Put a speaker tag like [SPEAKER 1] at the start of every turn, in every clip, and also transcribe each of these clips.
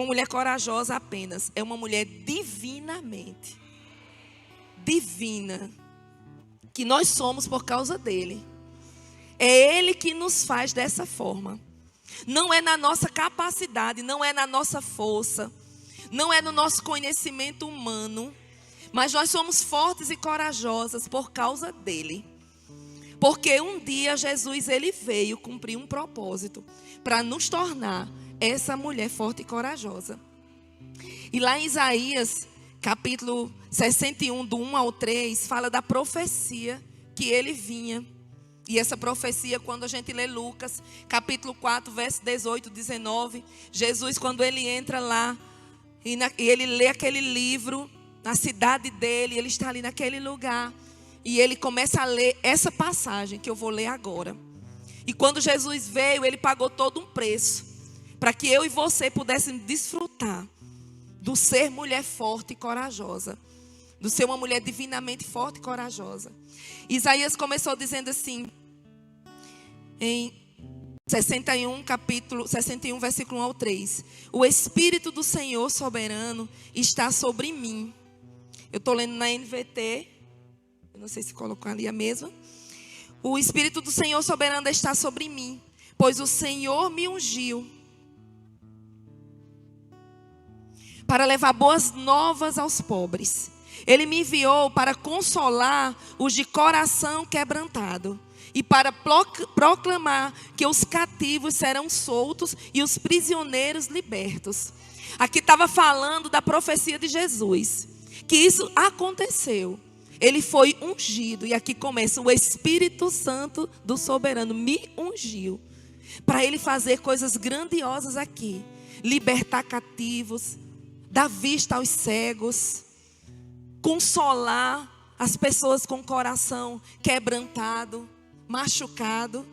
[SPEAKER 1] uma mulher corajosa apenas. É uma mulher divinamente divina. Que nós somos por causa dele. É ele que nos faz dessa forma. Não é na nossa capacidade, não é na nossa força, não é no nosso conhecimento humano. Mas nós somos fortes e corajosas por causa dele. Porque um dia Jesus ele veio cumprir um propósito para nos tornar essa mulher forte e corajosa. E lá em Isaías, capítulo 61, do 1 ao 3, fala da profecia que ele vinha. E essa profecia, quando a gente lê Lucas, capítulo 4, verso 18, 19, Jesus, quando ele entra lá, e ele lê aquele livro, na cidade dele, ele está ali naquele lugar, e ele começa a ler essa passagem que eu vou ler agora. E quando Jesus veio, ele pagou todo um preço, para que eu e você pudéssemos desfrutar do ser mulher forte e corajosa, do ser uma mulher divinamente forte e corajosa. Isaías começou dizendo assim, em 61, capítulo 61, versículo 1 ao 3. O Espírito do Senhor soberano está sobre mim. Eu estou lendo na NVT, eu não sei se colocou ali a mesma. O Espírito do Senhor soberano está sobre mim, pois o Senhor me ungiu para levar boas novas aos pobres. Ele me enviou para consolar os de coração quebrantado e para proclamar que os cativos serão soltos e os prisioneiros libertos. Aqui estava falando da profecia de Jesus, que isso aconteceu. Ele foi ungido, e aqui começa: o Espírito Santo do soberano me ungiu para ele fazer coisas grandiosas aqui, libertar cativos, dar vista aos cegos, consolar as pessoas com o coração quebrantado, machucado.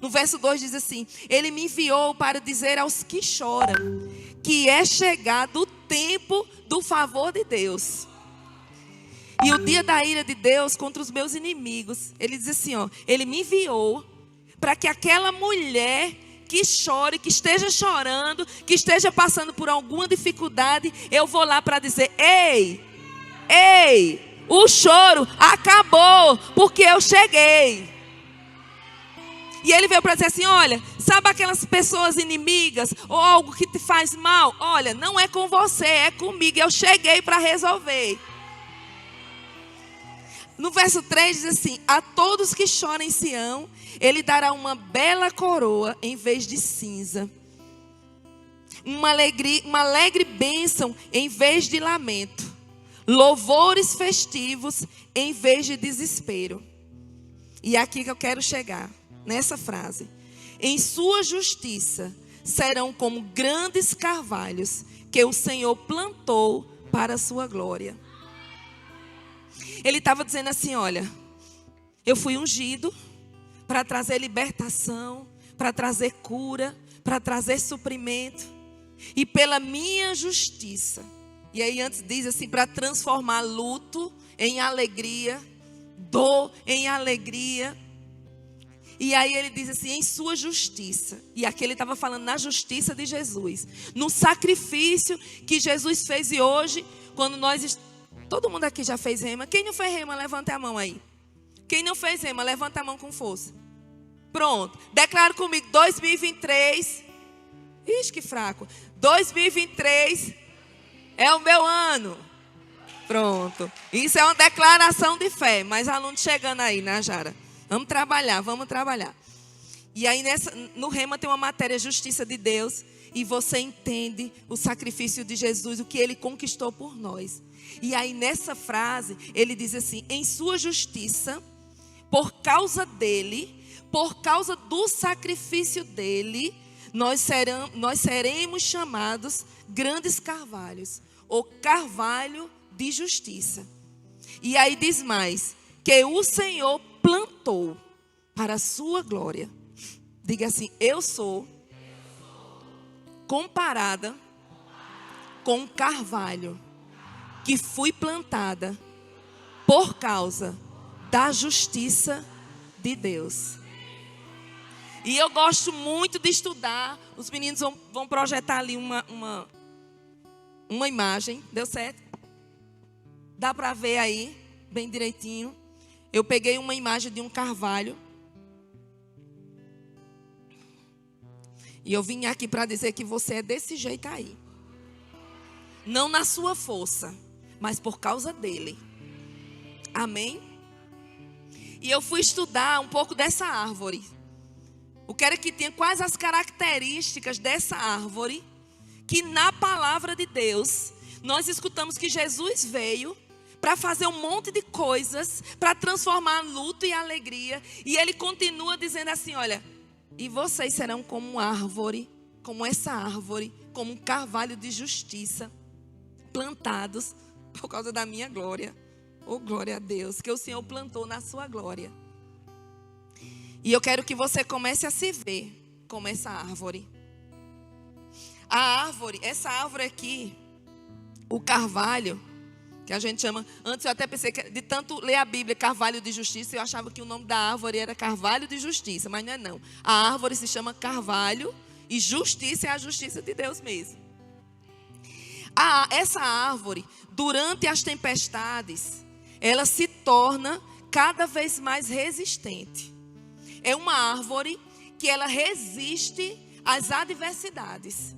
[SPEAKER 1] No verso 2 diz assim: ele me enviou para dizer aos que choram que é chegado o tempo do favor de Deus e o dia da ira de Deus contra os meus inimigos. Ele diz assim, ó, ele me enviou para que aquela mulher que chore, que esteja chorando, que esteja passando por alguma dificuldade, eu vou lá para dizer: ei, o choro acabou, porque eu cheguei. E ele veio para dizer assim: olha, sabe aquelas pessoas inimigas ou algo que te faz mal? Olha, não é com você, é comigo, eu cheguei para resolver. No verso 3 diz assim: a todos que choram em Sião, ele dará uma bela coroa em vez de cinza, uma alegre bênção em vez de lamento, louvores festivos em vez de desespero. E é aqui que eu quero chegar, nessa frase: em sua justiça serão como grandes carvalhos que o Senhor plantou para a sua glória. Ele estava dizendo assim: olha, eu fui ungido para trazer libertação, para trazer cura, para trazer suprimento, e pela minha justiça. E aí antes diz assim: para transformar luto em alegria, dor em alegria. E aí ele diz assim: em sua justiça. E aqui ele estava falando na justiça de Jesus, no sacrifício que Jesus fez. E hoje, quando todo mundo aqui já fez rema. Quem não fez rema, levanta a mão aí. Quem não fez rema, levanta a mão com força. Pronto, declaro comigo: 2023. Ixi, que fraco. 2023 é o meu ano. Pronto, isso é uma declaração de fé. Mas aluno chegando aí, né, Jara? Vamos trabalhar, vamos trabalhar. E aí no rema tem uma matéria: justiça de Deus. E você entende o sacrifício de Jesus, o que ele conquistou por nós. E aí nessa frase ele diz assim: em sua justiça, por causa dele, por causa do sacrifício dele, nós seremos chamados grandes carvalhos, ou carvalho de justiça. E aí diz mais: que o Senhor plantou para a sua glória. Diga assim: eu sou comparada com um carvalho que fui plantada por causa da justiça de Deus. E eu gosto muito de estudar. Os meninos vão projetar ali uma imagem. Deu certo? Dá para ver aí, bem direitinho. Eu peguei uma imagem de um carvalho. E eu vim aqui para dizer que você é desse jeito aí. Não na sua força, mas por causa dele. Amém? E eu fui estudar um pouco dessa árvore. Eu quero que tenha quais as características dessa árvore, que na palavra de Deus, nós escutamos que Jesus veio para fazer um monte de coisas, para transformar luto e alegria. E ele continua dizendo assim, olha, e vocês serão como árvore, como essa árvore, como um carvalho de justiça, plantados por causa da minha glória. Oh, glória a Deus, que o Senhor plantou na sua glória. E eu quero que você comece a se ver como essa árvore. A árvore, essa árvore aqui, o carvalho, que a gente chama, antes eu até pensei que de tanto ler a Bíblia, carvalho de justiça, eu achava que o nome da árvore era carvalho de justiça, mas não é não. A árvore se chama carvalho e justiça é a justiça de Deus mesmo. Essa árvore, durante as tempestades, ela se torna cada vez mais resistente. É uma árvore que ela resiste às adversidades,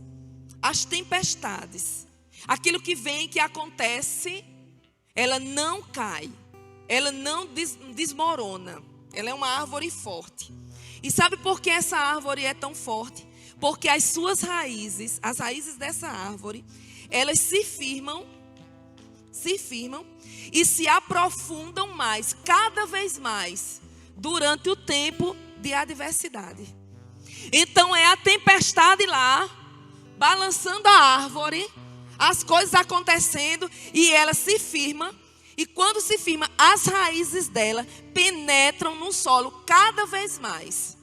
[SPEAKER 1] às tempestades. Aquilo que vem, que acontece, ela não cai, ela não desmorona. Ela é uma árvore forte. E sabe por que essa árvore é tão forte? Porque as suas raízes, as raízes dessa árvore, elas se firmam e se aprofundam mais, cada vez mais, durante o tempo de adversidade. Então é a tempestade lá, balançando a árvore, as coisas acontecendo e ela se firma. E quando se firma, as raízes dela penetram no solo cada vez mais.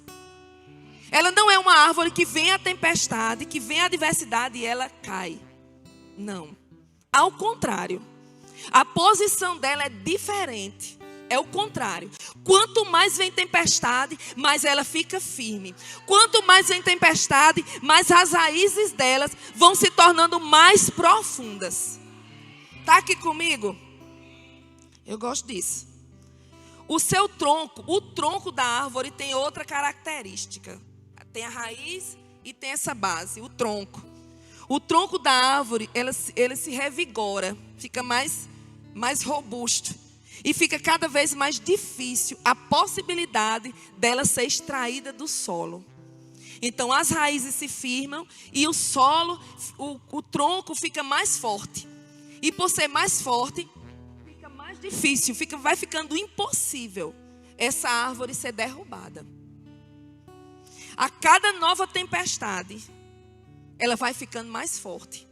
[SPEAKER 1] Ela não é uma árvore que vem a tempestade, que vem a adversidade e ela cai. Não. Ao contrário. A posição dela é diferente. É o contrário. Quanto mais vem tempestade, mais ela fica firme. Quanto mais vem tempestade, mais as raízes delas vão se tornando mais profundas. Está aqui comigo? Eu gosto disso. O seu tronco, o tronco da árvore tem outra característica. Tem a raiz e tem essa base, o tronco. O tronco da árvore, ele se revigora, fica mais robusto. E fica cada vez mais difícil a possibilidade dela ser extraída do solo. Então as raízes se firmam e o solo, o tronco fica mais forte. E por ser mais forte, fica mais difícil, vai ficando impossível essa árvore ser derrubada. A cada nova tempestade, ela vai ficando mais forte.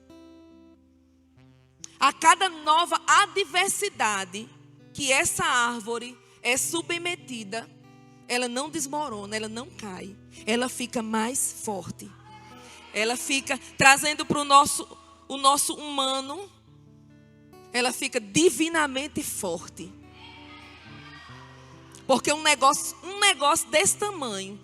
[SPEAKER 1] A cada nova adversidade que essa árvore é submetida, ela não desmorona, ela não cai. Ela fica mais forte. Ela fica trazendo para o nosso humano, ela fica divinamente forte. Porque um negócio desse tamanho,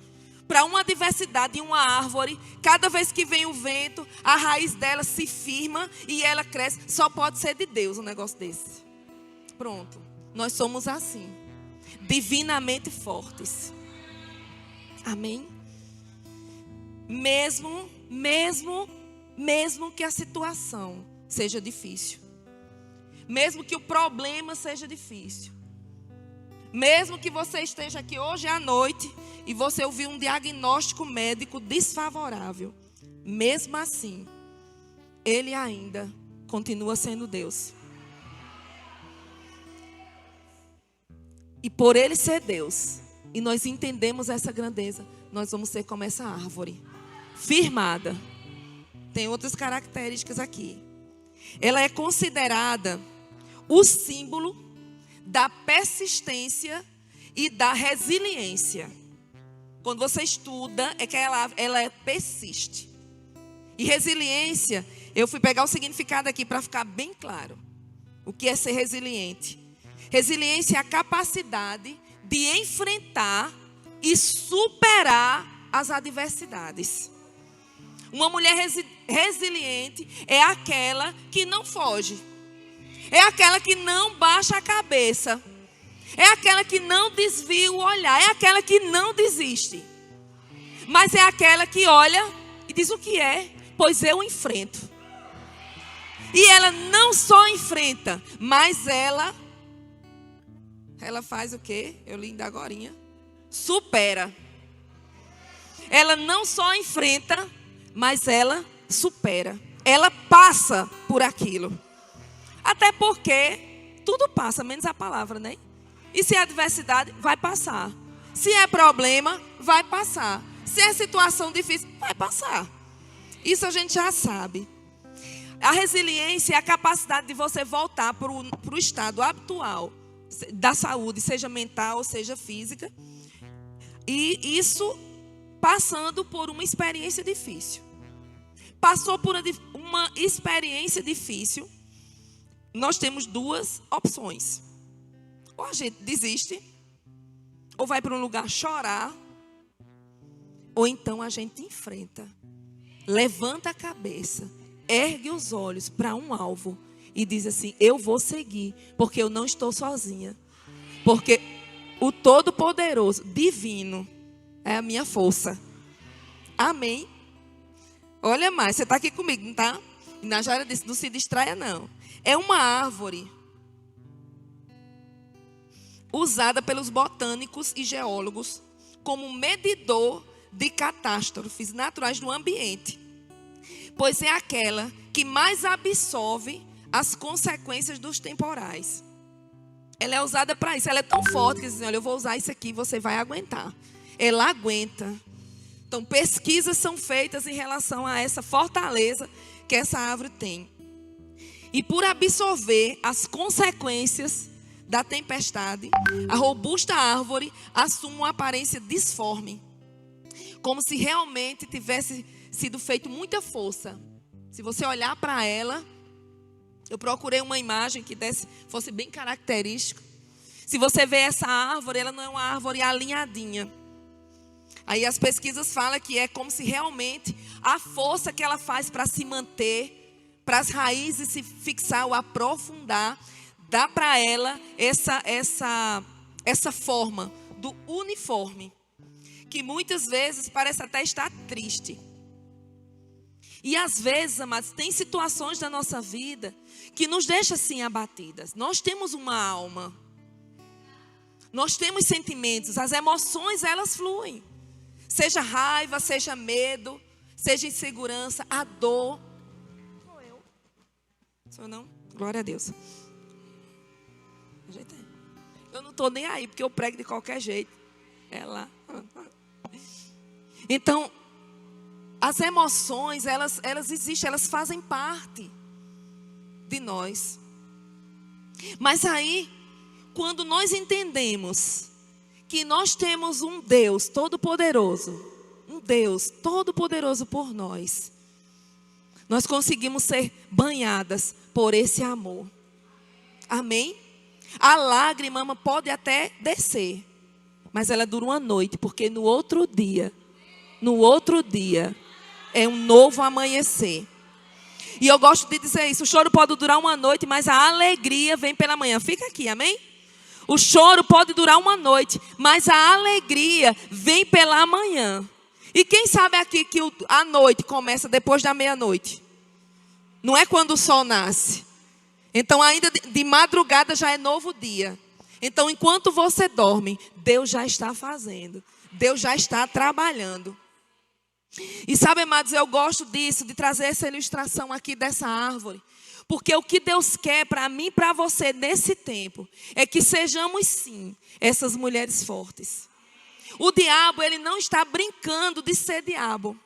[SPEAKER 1] para uma adversidade em uma árvore, cada vez que vem o vento, a raiz dela se firma e ela cresce. Só pode ser de Deus um negócio desse. Pronto. Nós somos assim. Divinamente fortes. Amém? Mesmo que a situação seja difícil. Mesmo que o problema seja difícil. Mesmo que você esteja aqui hoje à noite e você ouviu um diagnóstico médico desfavorável, mesmo assim, Ele ainda continua sendo Deus. E por Ele ser Deus, e nós entendemos essa grandeza, nós vamos ser como essa árvore, firmada. Tem outras características aqui. Ela é considerada o símbolo da persistência e da resiliência. Quando você estuda, é que ela persiste. E resiliência, eu fui pegar o significado aqui para ficar bem claro. O que é ser resiliente? Resiliência é a capacidade de enfrentar e superar as adversidades. Uma mulher resiliente é aquela que não foge. É aquela que não baixa a cabeça. É aquela que não desvia o olhar. É aquela que não desiste. Mas é aquela que olha e diz: o que é? Pois eu enfrento. E ela não só enfrenta, mas ela faz o quê? Eu li ainda agorinha. Supera. Ela não só enfrenta, mas ela supera. Ela passa por aquilo. Até porque tudo passa, menos a palavra, né? E se é adversidade, vai passar. Se é problema, vai passar. Se é situação difícil, vai passar. Isso a gente já sabe. A resiliência é a capacidade de você voltar para o estado habitual da saúde, seja mental ou seja física. E isso passando por uma experiência difícil. Passou por uma experiência difícil, nós temos duas opções. Ou a gente desiste, ou vai para um lugar chorar, ou então a gente enfrenta. Levanta a cabeça, ergue os olhos para um alvo e diz assim: eu vou seguir, porque eu não estou sozinha. Porque o Todo-Poderoso, divino, é a minha força. Amém? Olha mais, você está aqui comigo, não está? E Najara disse: não se distraia não. É uma árvore usada pelos botânicos e geólogos como medidor de catástrofes naturais no ambiente, pois é aquela que mais absorve as consequências dos temporais. Ela é usada para isso. Ela é tão forte que diz: olha, eu vou usar isso aqui, você vai aguentar. Ela aguenta. Então, pesquisas são feitas em relação a essa fortaleza que essa árvore tem. E por absorver as consequências da tempestade, a robusta árvore assume uma aparência disforme, como se realmente tivesse sido feito muita força. Se você olhar para ela, eu procurei uma imagem que fosse bem característica. Se você vê essa árvore, ela não é uma árvore alinhadinha. Aí as pesquisas falam que é como se realmente a força que ela faz para se manter, para as raízes se fixar ou aprofundar, dá para ela essa forma do uniforme, que muitas vezes parece até estar triste. E às vezes, amados, tem situações da nossa vida que nos deixam assim abatidas. Nós temos uma alma, nós temos sentimentos, as emoções elas fluem. Seja raiva, seja medo, seja insegurança, a dor. Sou eu? Sou eu não? Glória a Deus. Eu não estou nem aí, porque eu prego de qualquer jeito. É lá. Então, as emoções, elas existem, elas fazem parte de nós. Mas aí, quando nós entendemos que nós temos um Deus todo-poderoso, por nós conseguimos ser banhadas por esse amor. Amém? A lágrima pode até descer, mas ela dura uma noite, porque no outro dia é um novo amanhecer. E eu gosto de dizer isso: o choro pode durar uma noite, mas a alegria vem pela manhã. Fica aqui, amém? O choro pode durar uma noite, mas a alegria vem pela manhã. E quem sabe aqui que a noite começa depois da meia-noite? Não é quando o sol nasce. Então ainda de madrugada já é novo dia. Então enquanto você dorme, Deus já está fazendo. Deus já está trabalhando. E sabe, amados, eu gosto disso, de trazer essa ilustração aqui dessa árvore. Porque o que Deus quer para mim e para você nesse tempo é que sejamos sim essas mulheres fortes. O diabo, ele não está brincando de ser diabo.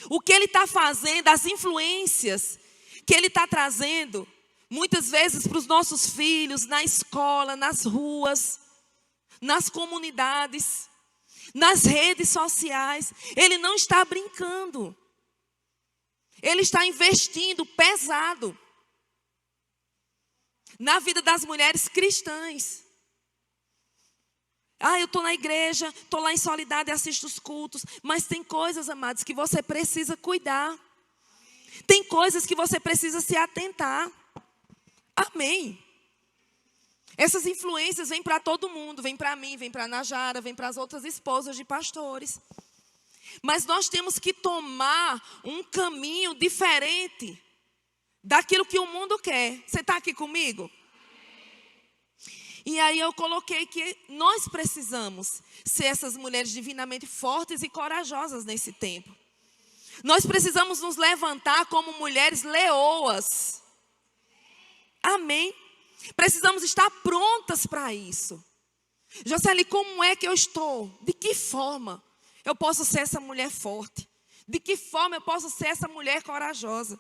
[SPEAKER 1] O que ele está fazendo, as influências que ele está trazendo, muitas vezes para os nossos filhos, na escola, nas ruas, nas comunidades, nas redes sociais, ele não está brincando. Ele está investindo pesado na vida das mulheres cristãs. Eu estou na igreja, estou lá em Soledade e assisto os cultos. Mas tem coisas, amados, que você precisa cuidar. Tem coisas que você precisa se atentar. Amém. Essas influências vêm para todo mundo. Vêm para mim, vêm para a Najara, vêm para as outras esposas de pastores. Mas nós temos que tomar um caminho diferente daquilo que o mundo quer. Você está aqui comigo? E aí eu coloquei que nós precisamos ser essas mulheres divinamente fortes e corajosas nesse tempo. Nós precisamos nos levantar como mulheres leoas. Amém? Precisamos estar prontas para isso. Jocely, como é que eu estou? De que forma eu posso ser essa mulher forte? De que forma eu posso ser essa mulher corajosa?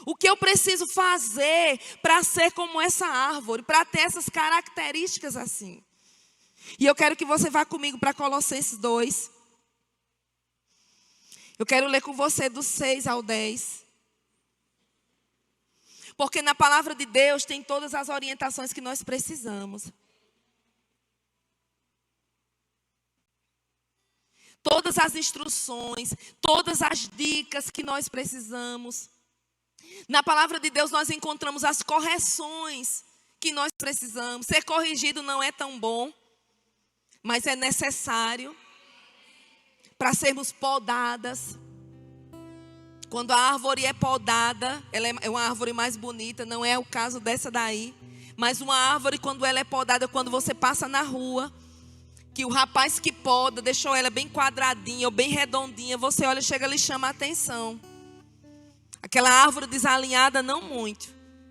[SPEAKER 1] O que eu preciso fazer para ser como essa árvore, para ter essas características assim? E eu quero que você vá comigo para Colossenses 2. Eu quero ler com você do 6 ao 10. Porque na palavra de Deus tem todas as orientações que nós precisamos. Todas as instruções, todas as dicas que nós precisamos. Na palavra de Deus nós encontramos as correções que nós precisamos. Ser corrigido não é tão bom, mas é necessário para sermos podadas. Quando a árvore é podada, ela é uma árvore mais bonita, não é o caso dessa daí. Mas uma árvore, quando ela é podada, quando você passa na rua, que o rapaz que poda deixou ela bem quadradinha ou bem redondinha, você olha, chega e chama a atenção. Aquela árvore desalinhada, não muito.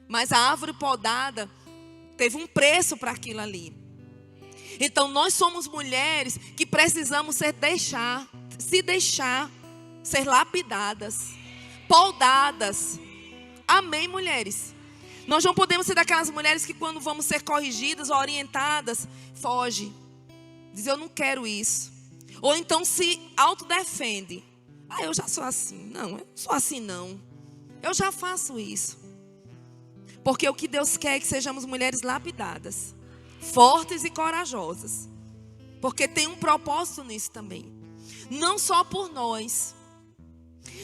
[SPEAKER 1] Mas a árvore podada teve um preço para aquilo ali. Então nós somos mulheres que precisamos se deixar ser lapidadas, podadas. Amém, mulheres? Nós não podemos ser daquelas mulheres que quando vamos ser corrigidas ou orientadas, foge. Diz, eu não quero isso. Ou então se autodefende. Eu já sou assim. Não, eu não sou assim não. Eu já faço isso. Porque o que Deus quer é que sejamos mulheres lapidadas, fortes e corajosas. Porque tem um propósito nisso também. Não só por nós.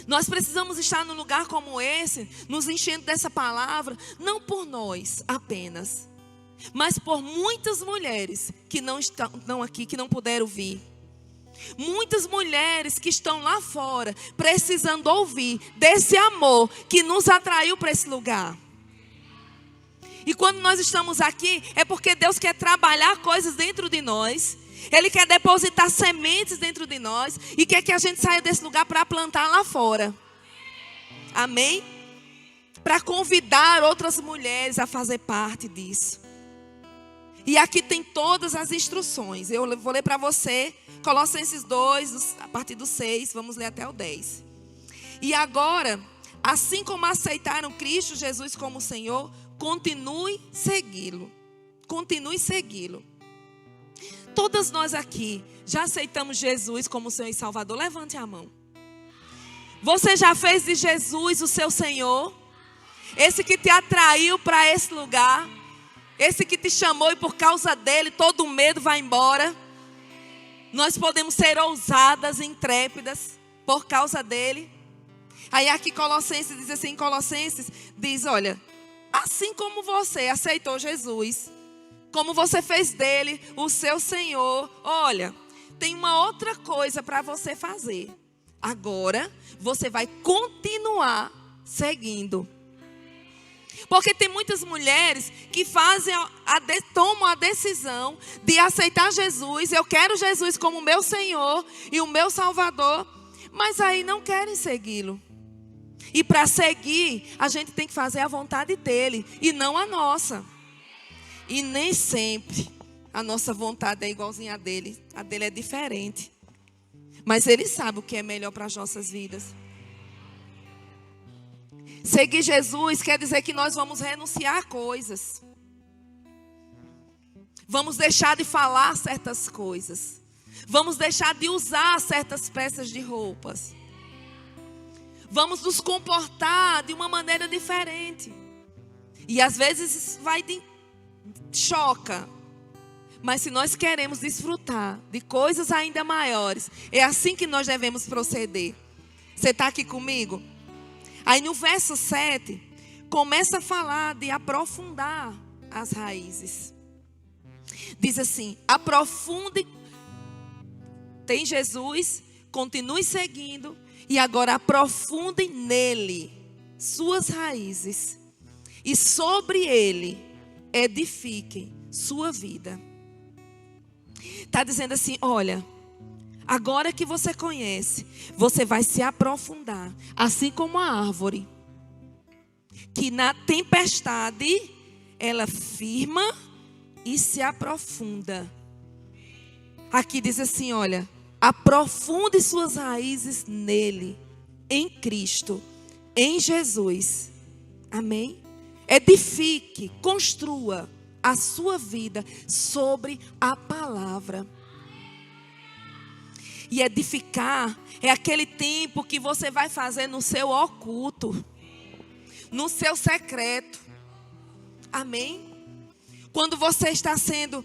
[SPEAKER 1] Nós precisamos estar num lugar como esse, nos enchendo dessa palavra, não por nós apenas, mas por muitas mulheres que não estão aqui, que não puderam vir. Muitas mulheres que estão lá fora, precisando ouvir desse amor que nos atraiu para esse lugar. E quando nós estamos aqui, é porque Deus quer trabalhar coisas dentro de nós. Ele quer depositar sementes dentro de nós e quer que a gente saia desse lugar para plantar lá fora. Amém? Para convidar outras mulheres a fazer parte disso. E aqui tem todas as instruções. Eu vou ler para você Colossenses 2, a partir do 6, vamos ler até o 10. E agora, assim como aceitaram Cristo Jesus como Senhor, continue segui-lo. Continue segui-lo. Todas nós aqui já aceitamos Jesus como Senhor e Salvador. Levante a mão. Você já fez de Jesus o seu Senhor? Esse que te atraiu para esse lugar? Esse que te chamou e por causa dele todo o medo vai embora? Nós podemos ser ousadas, intrépidas por causa dele. Aí aqui Colossenses diz assim, Colossenses diz, olha, assim como você aceitou Jesus, como você fez dele o seu Senhor, olha, tem uma outra coisa para você fazer. Agora você vai continuar seguindo. Porque tem muitas mulheres que tomam a decisão de aceitar Jesus. Eu quero Jesus como meu Senhor e o meu Salvador. Mas aí não querem segui-lo. E para seguir, a gente tem que fazer a vontade dele e não a nossa. E nem sempre a nossa vontade é igualzinha a dele. A dele é diferente. Mas ele sabe o que é melhor para as nossas vidas. Seguir Jesus quer dizer que nós vamos renunciar a coisas. Vamos deixar de falar certas coisas. Vamos deixar de usar certas peças de roupas. Vamos nos comportar de uma maneira diferente. E às vezes isso choca. Mas se nós queremos desfrutar de coisas ainda maiores, é assim que nós devemos proceder. Você está aqui comigo? Aí no verso 7, começa a falar de aprofundar as raízes. Diz assim: aprofunde, tem Jesus, continue seguindo, e agora aprofunde nele suas raízes, e sobre ele edifiquem sua vida. Está dizendo assim: olha, agora que você conhece, você vai se aprofundar, assim como a árvore, que na tempestade ela firma e se aprofunda. Aqui diz assim: olha, aprofunde suas raízes nele, em Cristo, em Jesus. Amém? Edifique, construa a sua vida sobre a palavra. E edificar é aquele tempo que você vai fazer no seu oculto, no seu secreto. Amém? Quando você está sendo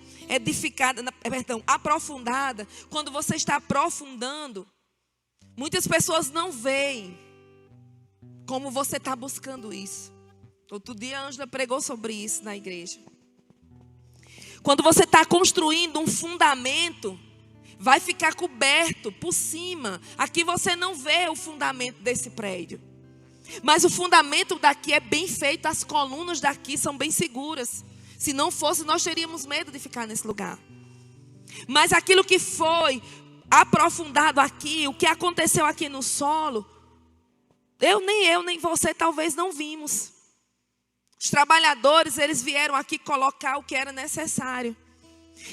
[SPEAKER 1] aprofundada, quando você está aprofundando, muitas pessoas não veem como você está buscando isso. Outro dia a Ângela pregou sobre isso na igreja. Quando você está construindo um fundamento, vai ficar coberto por cima. Aqui você não vê o fundamento desse prédio. Mas o fundamento daqui é bem feito, as colunas daqui são bem seguras. Se não fosse, nós teríamos medo de ficar nesse lugar. Mas aquilo que foi aprofundado aqui, o que aconteceu aqui no solo, nem você talvez não vimos. Os trabalhadores, eles vieram aqui colocar o que era necessário.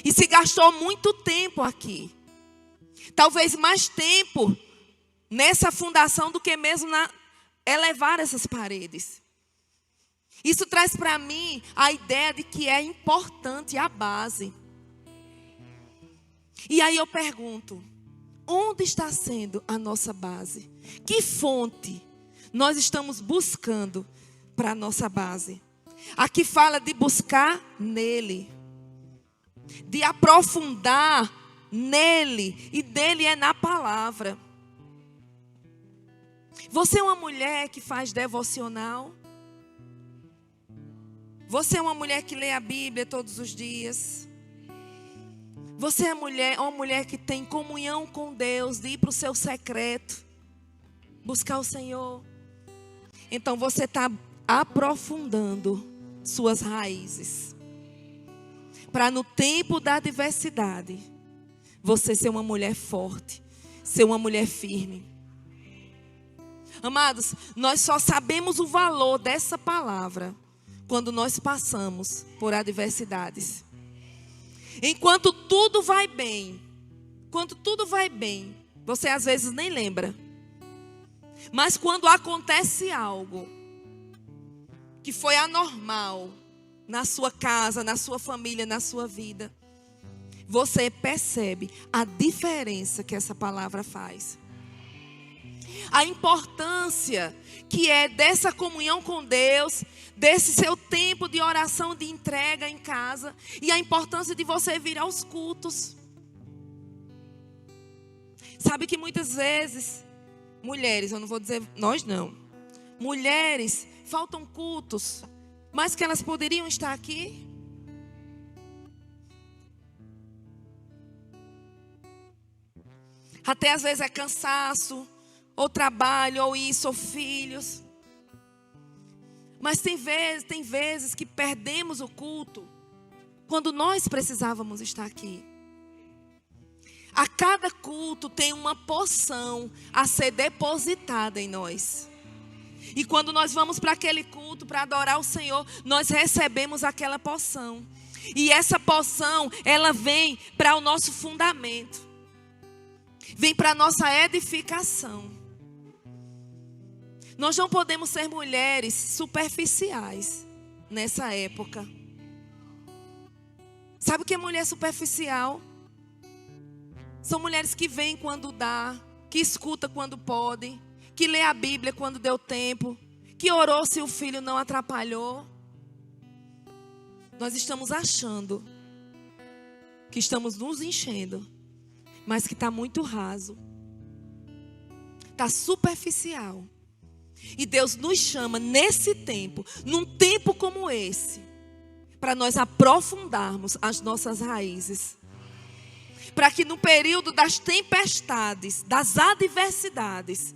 [SPEAKER 1] E se gastou muito tempo aqui. Talvez mais tempo nessa fundação do que mesmo elevar essas paredes. Isso traz para mim a ideia de que é importante a base. E aí eu pergunto: onde está sendo a nossa base? Que fonte nós estamos buscando para a nossa base? Aqui fala de buscar nele, de aprofundar nele, e dele é na palavra. Você é uma mulher que faz devocional? Você é uma mulher que lê a Bíblia todos os dias? Você é uma mulher que tem comunhão com Deus, de ir para o seu secreto, buscar o Senhor? Então você está aprofundando suas raízes, para no tempo da adversidade, você ser uma mulher forte, ser uma mulher firme. Amados, nós só sabemos o valor dessa palavra quando nós passamos por adversidades. Enquanto tudo vai bem, você às vezes nem lembra. Mas quando acontece algo que foi anormal na sua casa, na sua família, na sua vida, você percebe a diferença que essa palavra faz. A importância que é dessa comunhão com Deus, desse seu tempo de oração, de entrega em casa, e a importância de você vir aos cultos. Sabe que muitas vezes, mulheres, eu não vou dizer nós não, mulheres faltam cultos, mas que elas poderiam estar aqui. Até às vezes é cansaço, ou trabalho, ou isso, ou filhos. Mas tem vezes que perdemos o culto quando nós precisávamos estar aqui. A cada culto tem uma porção a ser depositada em nós. E quando nós vamos para aquele culto para adorar o Senhor, nós recebemos aquela porção. E essa porção, ela vem para o nosso fundamento. Vem para a nossa edificação. Nós não podemos ser mulheres superficiais nessa época. Sabe o que é mulher superficial? São mulheres que vêm quando dá, que escuta quando pode, que lê a Bíblia quando deu tempo, que orou se o filho não atrapalhou. Nós estamos achando que estamos nos enchendo, mas que está muito raso. Está superficial. E Deus nos chama nesse tempo, num tempo como esse, para nós aprofundarmos as nossas raízes. Para que no período das tempestades, das adversidades,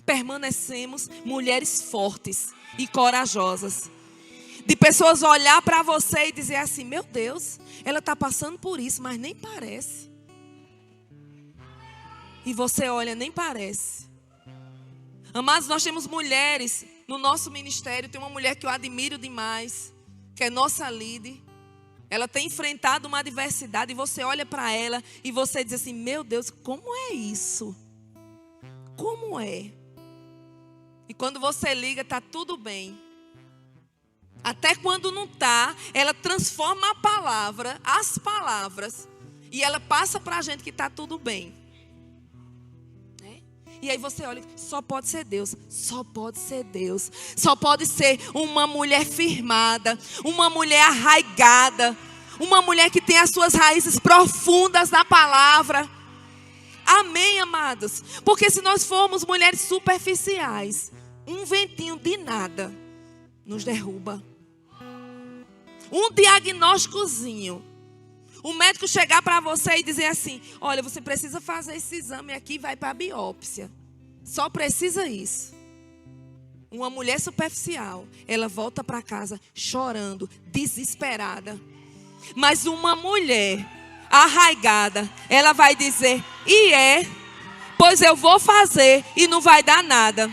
[SPEAKER 1] permanecemos mulheres fortes e corajosas. De pessoas olhar para você e dizer assim: meu Deus, ela está passando por isso, mas nem parece. E você olha, nem parece. Amados, nós temos mulheres no nosso ministério. Tem uma mulher que eu admiro demais, que é nossa líder. Ela tem enfrentado uma adversidade e você olha para ela e você diz assim: meu Deus, como é isso? Como é? E quando você liga, está tudo bem. Até quando não está, ela transforma a palavra, as palavras, e ela passa para a gente que está tudo bem. E aí você olha, só pode ser Deus, só pode ser Deus. Só pode ser uma mulher firmada, uma mulher arraigada, uma mulher que tem as suas raízes profundas na palavra. Amém, amados? Porque se nós formos mulheres superficiais, um ventinho de nada nos derruba. Um diagnósticozinho. O médico chegar para você e dizer assim: olha, você precisa fazer esse exame aqui e vai para a biópsia. Só precisa isso. Uma mulher superficial, ela volta para casa chorando, desesperada. Mas uma mulher arraigada, ela vai dizer: pois eu vou fazer e não vai dar nada.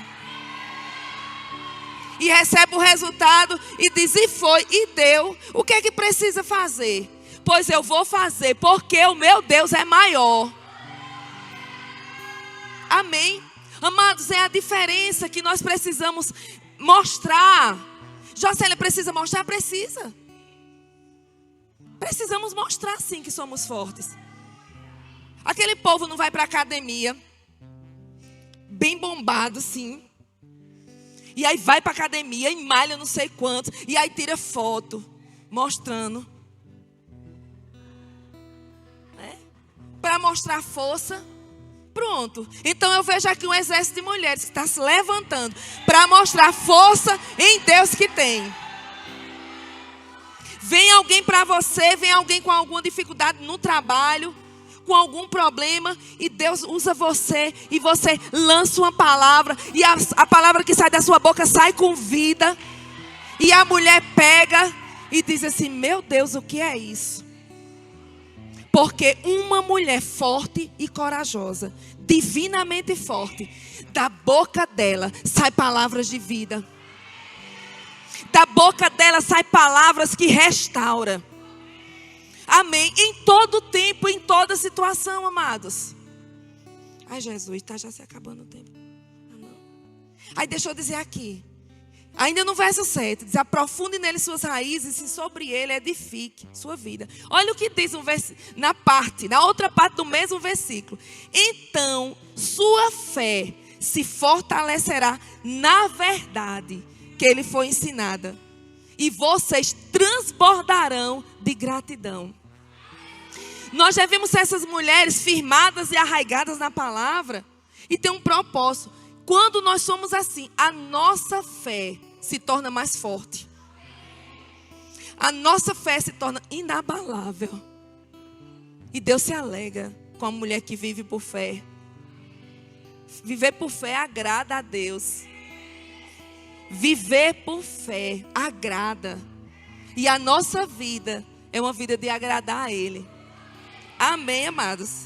[SPEAKER 1] E recebe o resultado e diz: e foi, e deu. O que é que precisa fazer? Pois eu vou fazer, porque o meu Deus é maior. Amém? Amados, é a diferença que nós precisamos mostrar. Jocélia, precisa mostrar? Precisa. Precisamos mostrar sim que somos fortes. Aquele povo não vai para a academia, bem bombado sim. E aí vai para a academia e malha não sei quanto. E aí tira foto, mostrando. Para mostrar força. Pronto. Então eu vejo aqui um exército de mulheres que está se levantando para mostrar força em Deus que tem. Vem alguém para você, vem alguém com alguma dificuldade no trabalho, com algum problema, e Deus usa você, e você lança uma palavra, e a palavra que sai da sua boca sai com vida, e a mulher pega e diz assim: meu Deus, o que é isso? Porque uma mulher forte e corajosa, divinamente forte, da boca dela sai palavras de vida. Da boca dela sai palavras que restauram. Amém? Em todo tempo, em toda situação, amados. Ai, Jesus, está já se acabando o tempo. Não. Aí deixa eu dizer aqui. Ainda no verso 7, diz: aprofunde nele suas raízes e sobre ele edifique sua vida. Olha o que diz na outra parte do mesmo versículo. Então, sua fé se fortalecerá na verdade que ele foi ensinada. E vocês transbordarão de gratidão. Nós devemos ser essas mulheres firmadas e arraigadas na palavra. E tem um propósito. Quando nós somos assim, a nossa fé se torna mais forte. A nossa fé se torna inabalável. E Deus se alegra com a mulher que vive por fé. Viver por fé agrada a Deus. Viver por fé agrada. E a nossa vida é uma vida de agradar a Ele. Amém, amados?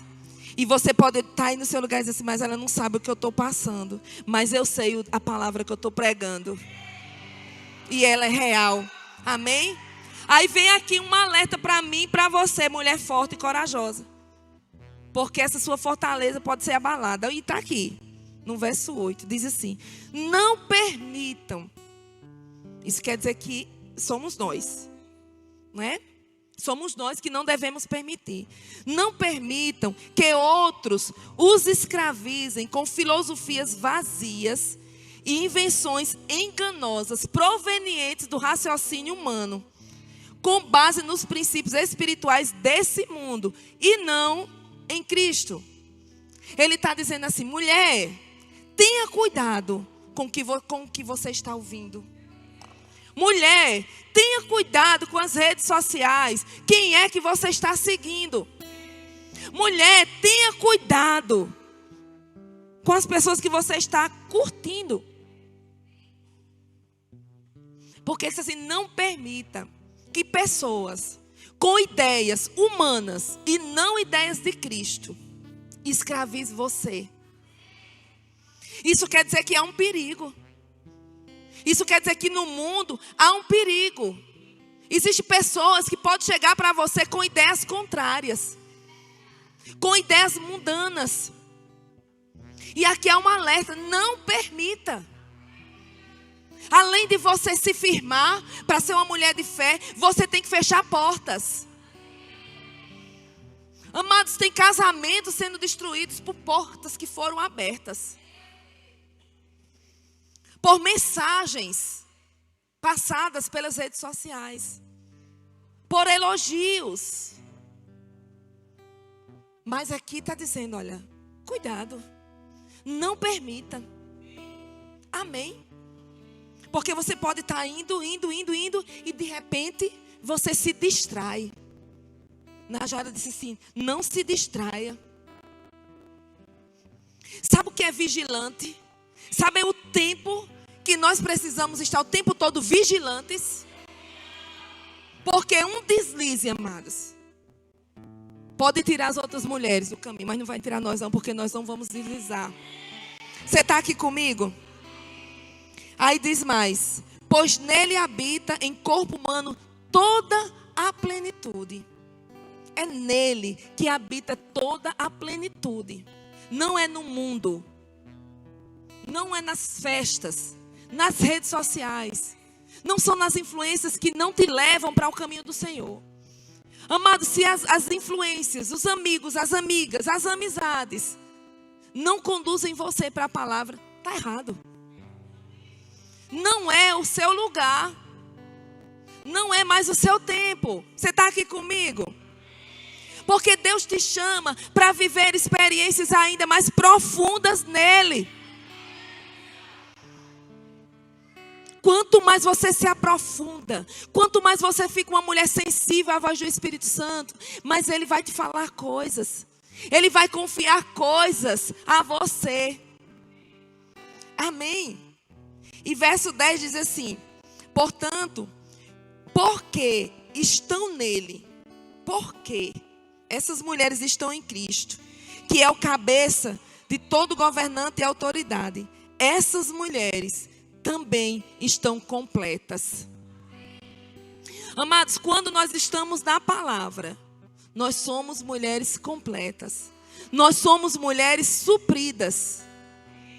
[SPEAKER 1] E você pode estar aí no seu lugar e dizer assim: mas ela não sabe o que eu estou passando. Mas eu sei a palavra que eu estou pregando. E ela é real. Amém? Aí vem aqui um alerta para mim e para você, mulher forte e corajosa. Porque essa sua fortaleza pode ser abalada. E está aqui, no verso 8, diz assim: não permitam. Isso quer dizer que somos nós, não é? Somos nós que não devemos permitir. Não permitam que outros os escravizem com filosofias vazias e invenções enganosas provenientes do raciocínio humano, com base nos princípios espirituais desse mundo e não em Cristo. Ele está dizendo assim: mulher, tenha cuidado com o que você está ouvindo. Mulher, tenha cuidado com as redes sociais. Quem é que você está seguindo? Mulher, tenha cuidado com as pessoas que você está curtindo. Porque assim, não permita que pessoas com ideias humanas e não ideias de Cristo escravize você. Isso quer dizer que há um perigo. Isso quer dizer que no mundo há um perigo. Existem pessoas que podem chegar para você com ideias contrárias, com ideias mundanas. E aqui há um alerta: não permita. Além de você se firmar para ser uma mulher de fé, você tem que fechar portas. Amados, tem casamentos sendo destruídos por portas que foram abertas, por mensagens passadas pelas redes sociais, por elogios. Mas aqui está dizendo, olha, cuidado, não permita. Amém? Porque você pode estar indo, e de repente você se distrai. Najara disse assim, não se distraia. Sabe o que é vigilante? Sabe o tempo que nós precisamos estar o tempo todo vigilantes? Porque um deslize, amados, pode tirar as outras mulheres do caminho, mas não vai tirar nós não, porque nós não vamos deslizar. Você está aqui comigo? Aí diz mais, pois nele habita em corpo humano toda a plenitude. É nele que habita toda a plenitude. Não é no mundo. Não é nas festas, nas redes sociais. Não são nas influências que não te levam para o caminho do Senhor. Amado, se as influências, os amigos, as amigas, as amizades não conduzem você para a palavra, está errado. Não é o seu lugar. Não é mais o seu tempo. Você está aqui comigo? Porque Deus te chama para viver experiências ainda mais profundas nele. Quanto mais você se aprofunda, quanto mais você fica uma mulher sensível à voz do Espírito Santo, mais ele vai te falar coisas. Ele vai confiar coisas a você. Amém? E verso 10 diz assim, portanto, porque estão nele, porque essas mulheres estão em Cristo, que é o cabeça de todo governante e autoridade, essas mulheres também estão completas. Amados, quando nós estamos na palavra, nós somos mulheres completas. Nós somos mulheres supridas.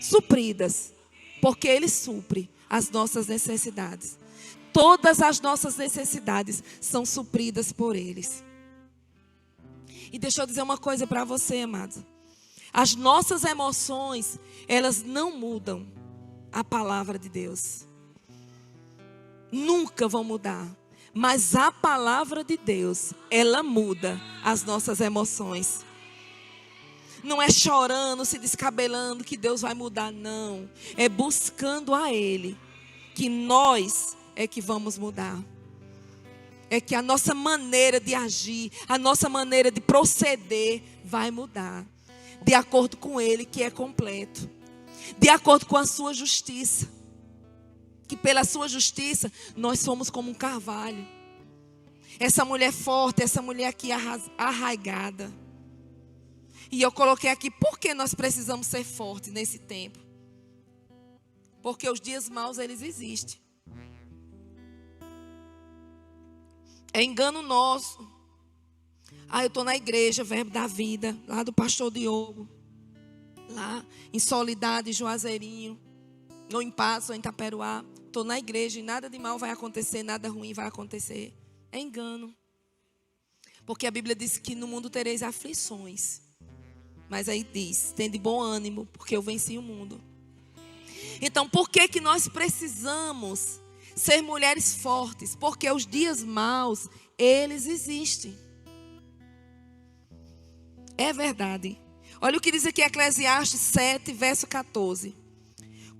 [SPEAKER 1] Supridas. Porque Ele supre as nossas necessidades. Todas as nossas necessidades são supridas por eles. E deixa eu dizer uma coisa para você, amado. As nossas emoções, elas não mudam a palavra de Deus. Nunca vão mudar. Mas a palavra de Deus, ela muda as nossas emoções. Não é chorando, se descabelando que Deus vai mudar, não. É buscando a Ele, que nós é que vamos mudar. É que a nossa maneira de agir, a nossa maneira de proceder vai mudar. De acordo com Ele, que é completo. De acordo com a sua justiça. Que pela sua justiça, nós somos como um carvalho. Essa mulher forte, essa mulher aqui arraigada. E eu coloquei aqui, por que nós precisamos ser fortes nesse tempo? Porque os dias maus, eles existem. É engano nosso. Eu estou na igreja, Verbo da Vida, lá do pastor Diogo. Lá em Soledade, Juazeirinho. Ou em Passo, ou em Itaperuá. Estou na igreja e nada de mal vai acontecer, nada ruim vai acontecer. É engano. Porque a Bíblia diz que no mundo tereis aflições. Mas aí diz, tende bom ânimo, porque eu venci o mundo. Então, por que nós precisamos ser mulheres fortes? Porque os dias maus, eles existem. É verdade. Olha o que diz aqui Eclesiastes 7, verso 14.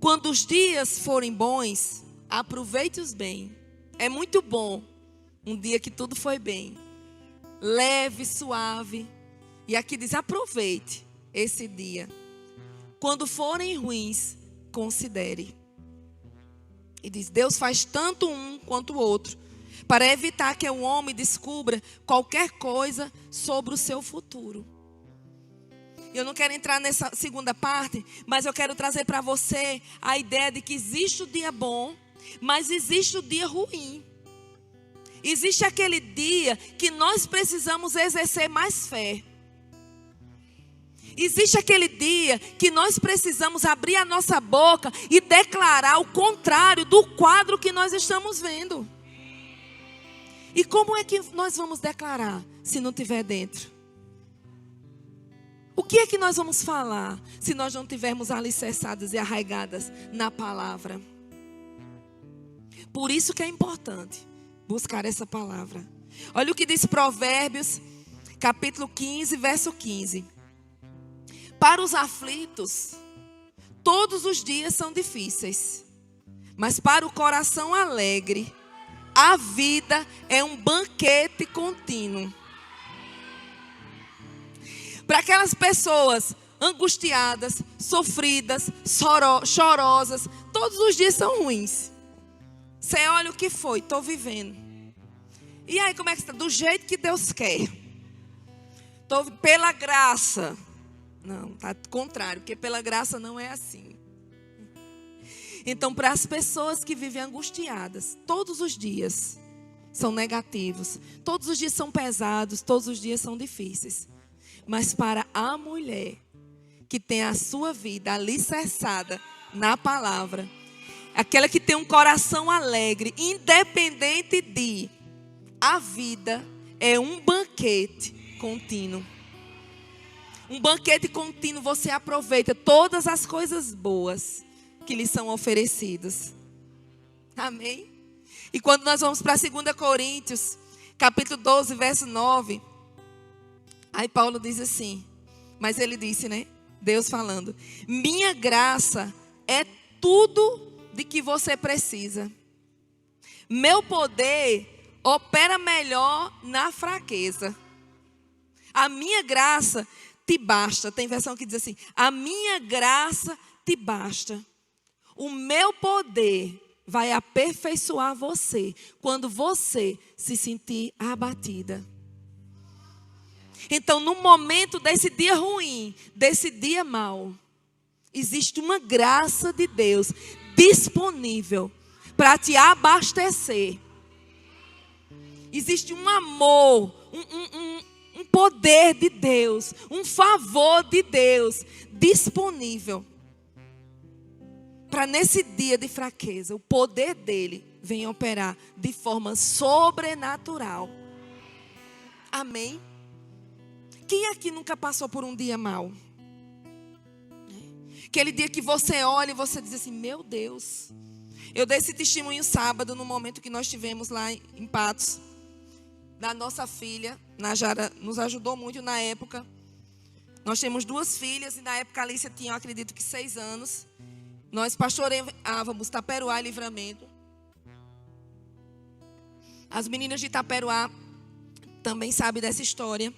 [SPEAKER 1] Quando os dias forem bons, aproveite-os bem. É muito bom um dia que tudo foi bem. Leve, suave. E aqui diz, aproveite esse dia. Quando forem ruins, considere. E diz, Deus faz tanto um quanto o outro, para evitar que o homem descubra qualquer coisa sobre o seu futuro. Eu não quero entrar nessa segunda parte, mas eu quero trazer para você a ideia de que existe o dia bom, mas existe o dia ruim. Existe aquele dia que nós precisamos exercer mais fé. Existe aquele dia que nós precisamos abrir a nossa boca e declarar o contrário do quadro que nós estamos vendo. E como é que nós vamos declarar se não estiver dentro? O que é que nós vamos falar se nós não tivermos alicerçadas e arraigadas na palavra? Por isso que é importante buscar essa palavra. Olha o que diz Provérbios, capítulo 15, verso 15. Para os aflitos, todos os dias são difíceis, mas para o coração alegre, a vida é um banquete contínuo. Para aquelas pessoas angustiadas, sofridas, chorosas, todos os dias são ruins. Você olha o que foi, estou vivendo. E aí, como é que está? Do jeito que Deus quer. Estou pela graça. Não, está contrário, porque pela graça não é assim. Então, para as pessoas que vivem angustiadas, todos os dias são negativos, todos os dias são pesados, todos os dias são difíceis. Mas para a mulher que tem a sua vida alicerçada na palavra, aquela que tem um coração alegre, independente de, a vida é um banquete contínuo. Um banquete contínuo, você aproveita todas as coisas boas que lhe são oferecidas. Amém? E quando nós vamos para 2 Coríntios, capítulo 12, verso 9, aí Paulo diz assim, mas ele disse, né? Deus falando, minha graça é tudo de que você precisa. Meu poder opera melhor na fraqueza. A minha graça te basta. Tem versão que diz assim, a minha graça te basta. O meu poder vai aperfeiçoar você quando você se sentir abatida. Então, no momento desse dia ruim, desse dia mau, existe uma graça de Deus disponível para te abastecer. Existe um amor, um poder de Deus, um favor de Deus disponível para nesse dia de fraqueza, o poder dele vem operar de forma sobrenatural. Amém? Quem aqui nunca passou por um dia mau? Aquele dia que você olha e você diz assim, meu Deus. Eu dei esse testemunho sábado, no momento que nós tivemos lá em Patos, da nossa filha, Najara nos ajudou muito na época. Nós temos 2 filhas e na época a Alicia tinha, eu acredito que 6 anos. Nós pastoreávamos Taperoá e Livramento. As meninas de Taperoá também sabem dessa história.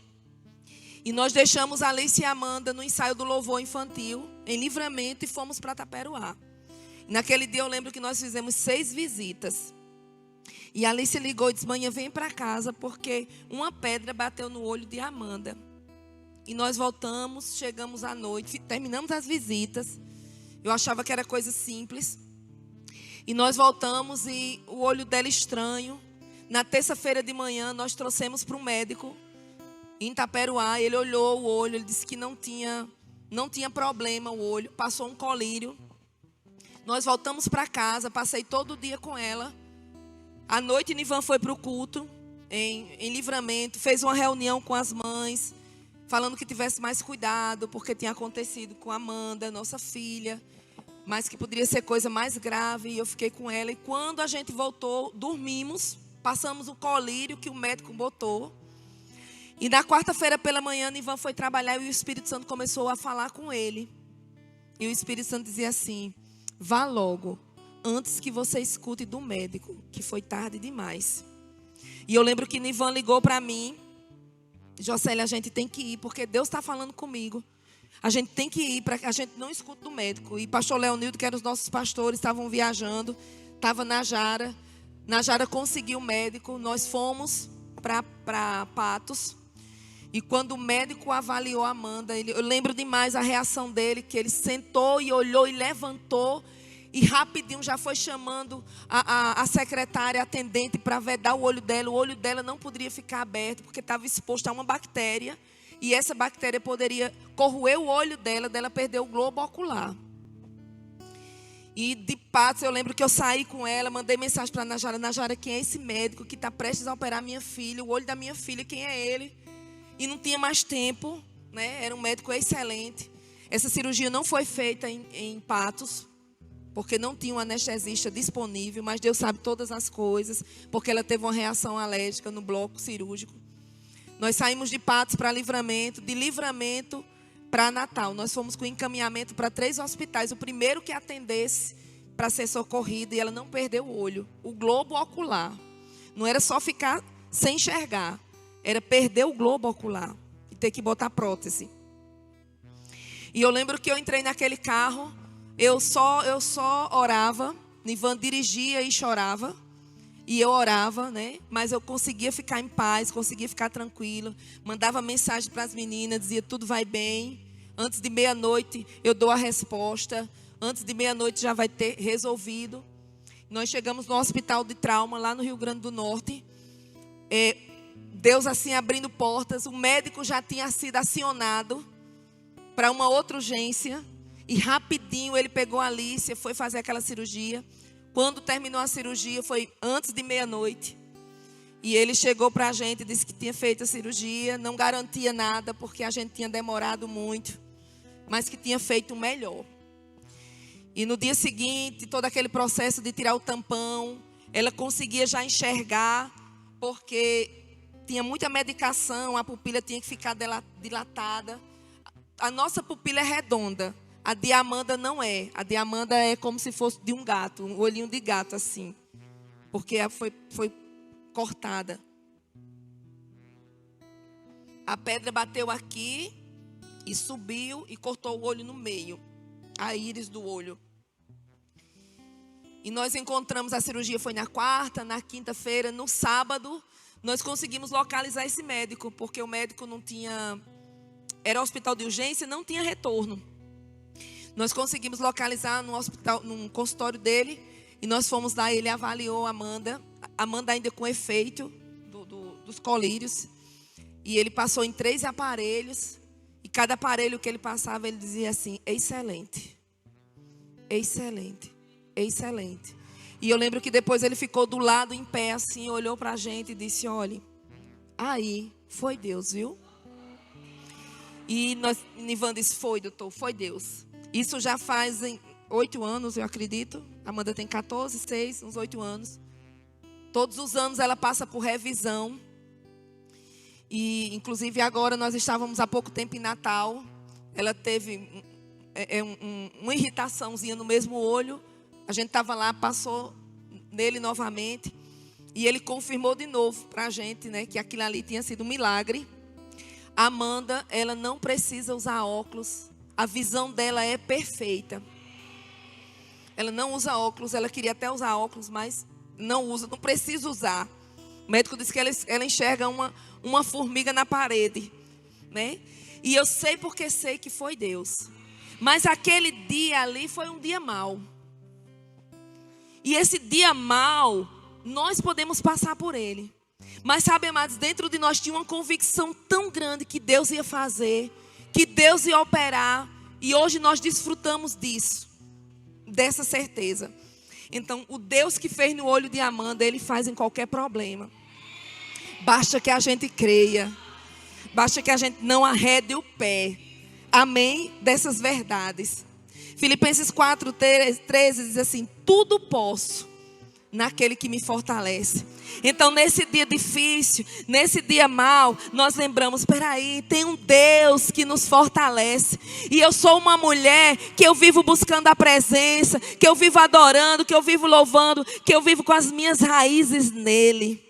[SPEAKER 1] E nós deixamos a Alice e a Amanda no ensaio do louvor infantil, em Livramento, e fomos para Taperoá. Naquele dia eu lembro que nós fizemos 6 visitas. E a Alice ligou e disse, manhã, vem para casa, porque uma pedra bateu no olho de Amanda. E nós voltamos, chegamos à noite, terminamos as visitas. Eu achava que era coisa simples. E nós voltamos e o olho dela estranho. Na terça-feira de manhã, nós trouxemos para um médico em Taperoá. Ele olhou o olho, ele disse que não tinha problema o olho. Passou um colírio. Nós voltamos para casa, passei todo o dia com ela. À noite, Nivan foi para o culto, em Livramento. Fez uma reunião com as mães, falando que tivesse mais cuidado, porque tinha acontecido com a Amanda, nossa filha. Mas que poderia ser coisa mais grave. E eu fiquei com ela. E quando a gente voltou, dormimos. Passamos o colírio que o médico botou. E na quarta-feira pela manhã, Nivan foi trabalhar e o Espírito Santo começou a falar com ele. E o Espírito Santo dizia assim, Vá logo, antes que você escute do médico, que foi tarde demais. E eu lembro que Nivan ligou para mim. Jocely, a gente tem que ir, porque Deus está falando comigo. A gente tem que ir, para que a gente não escute do médico. E pastor Leonildo, que eram os nossos pastores, estavam viajando. Estava na Jara. Na Jara conseguiu o médico. Nós fomos para Patos. E quando o médico avaliou a Amanda, eu lembro demais a reação dele, que ele sentou e olhou e levantou. E rapidinho já foi chamando a secretária, a atendente, para vedar o olho dela. O olho dela não poderia ficar aberto, porque estava exposto a uma bactéria. E essa bactéria poderia corroer o olho dela perder o globo ocular. E de Patos, eu lembro que eu saí com ela, mandei mensagem para a Najara. Najara, quem é esse médico que está prestes a operar minha filha? O olho da minha filha, quem é ele? E não tinha mais tempo, né? Era um médico excelente. Essa cirurgia não foi feita em Patos, porque não tinha um anestesista disponível, mas Deus sabe todas as coisas, porque ela teve uma reação alérgica no bloco cirúrgico. Nós saímos de Patos para Livramento, de Livramento para Natal. Nós fomos com encaminhamento para 3 hospitais. O primeiro que atendesse para ser socorrida, e ela não perdeu o olho. O globo ocular. Não era só ficar sem enxergar, era perder o globo ocular e ter que botar prótese. E eu lembro que eu entrei naquele carro, eu só orava, Nivan dirigia e chorava. E eu orava, né? Mas eu conseguia ficar em paz, conseguia ficar tranquila. Mandava mensagem para as meninas, dizia tudo vai bem. Antes de meia-noite eu dou a resposta. Antes de meia-noite já vai ter resolvido. Nós chegamos no hospital de trauma lá no Rio Grande do Norte. Deus assim abrindo portas. O médico já tinha sido acionado para uma outra urgência. E rapidinho ele pegou a Alicia, foi fazer aquela cirurgia. Quando terminou a cirurgia, foi antes de meia-noite. E ele chegou para a gente e disse que tinha feito a cirurgia. Não garantia nada, porque a gente tinha demorado muito. Mas que tinha feito o melhor. E no dia seguinte, todo aquele processo de tirar o tampão, ela conseguia já enxergar, porque tinha muita medicação, a pupila tinha que ficar dilatada. A nossa pupila é redonda. A de Amanda não é. A de Amanda é como se fosse de um gato, um olhinho de gato assim. Porque foi cortada. A pedra bateu aqui e subiu e cortou o olho no meio. A íris do olho. E nós encontramos, a cirurgia foi na quarta, na quinta-feira, no sábado, nós conseguimos localizar esse médico, porque o médico não tinha, era hospital de urgência, não tinha retorno. Nós conseguimos localizar no hospital, num consultório dele, e nós fomos lá, ele avaliou a Amanda ainda com efeito dos colírios, e ele passou em 3 aparelhos, e cada aparelho que ele passava, ele dizia assim, excelente, excelente, excelente. E eu lembro que depois ele ficou do lado, em pé assim, olhou para a gente e disse, olha, aí, foi Deus, viu? E Nivan disse, foi, doutor, foi Deus. Isso já fazem 8 anos, eu acredito. Amanda tem 14, 6, uns 8 anos. Todos os anos ela passa por revisão. E, inclusive, agora nós estávamos há pouco tempo em Natal. Ela teve uma irritaçãozinha no mesmo olho. A gente estava lá, passou nele novamente. E ele confirmou de novo para a gente, né, que aquilo ali tinha sido um milagre. A Amanda, ela não precisa usar óculos. A visão dela é perfeita. Ela não usa óculos. Ela queria até usar óculos, mas não usa. Não precisa usar. O médico disse que ela enxerga uma formiga na parede, né? E eu sei porque sei que foi Deus. Mas aquele dia ali foi um dia mau. E esse dia mau, nós podemos passar por ele. Mas sabe, amados, dentro de nós tinha uma convicção tão grande que Deus ia fazer, que Deus ia operar. E hoje nós desfrutamos disso, dessa certeza. Então, o Deus que fez no olho de Amanda, Ele faz em qualquer problema. Basta que a gente creia. Basta que a gente não arrede o pé. Amém? Dessas verdades. Filipenses 4:13 diz assim, tudo posso naquele que me fortalece. Então, nesse dia difícil, nesse dia mau, nós lembramos, espera aí, tem um Deus que nos fortalece. E eu sou uma mulher que eu vivo buscando a presença, que eu vivo adorando, que eu vivo louvando, que eu vivo com as minhas raízes nele.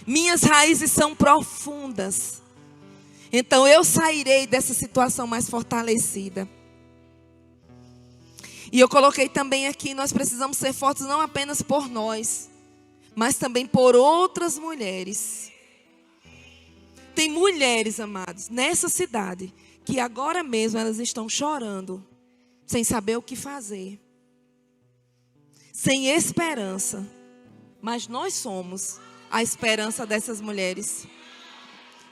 [SPEAKER 1] Minhas raízes são profundas. Então, eu sairei dessa situação mais fortalecida. E eu coloquei também aqui, nós precisamos ser fortes não apenas por nós, mas também por outras mulheres. Tem mulheres, amados, nessa cidade, que agora mesmo elas estão chorando, sem saber o que fazer, sem esperança. Mas nós somos a esperança dessas mulheres.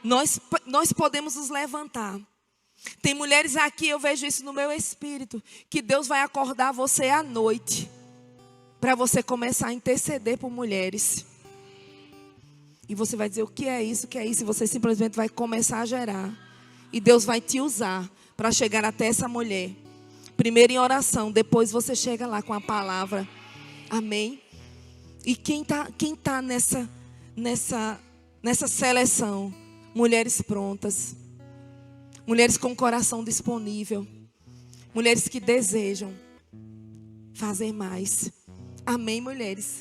[SPEAKER 1] Nós podemos nos levantar. Tem mulheres aqui, eu vejo isso no meu espírito, que Deus vai acordar você à noite, para você começar a interceder por mulheres. E você vai dizer, o que é isso, o que é isso? E você simplesmente vai começar a gerar. E Deus vai te usar para chegar até essa mulher. Primeiro em oração, depois você chega lá com a palavra. Amém? E quem tá nessa seleção? Mulheres prontas. Mulheres com o coração disponível. Mulheres que desejam fazer mais. Amém, mulheres?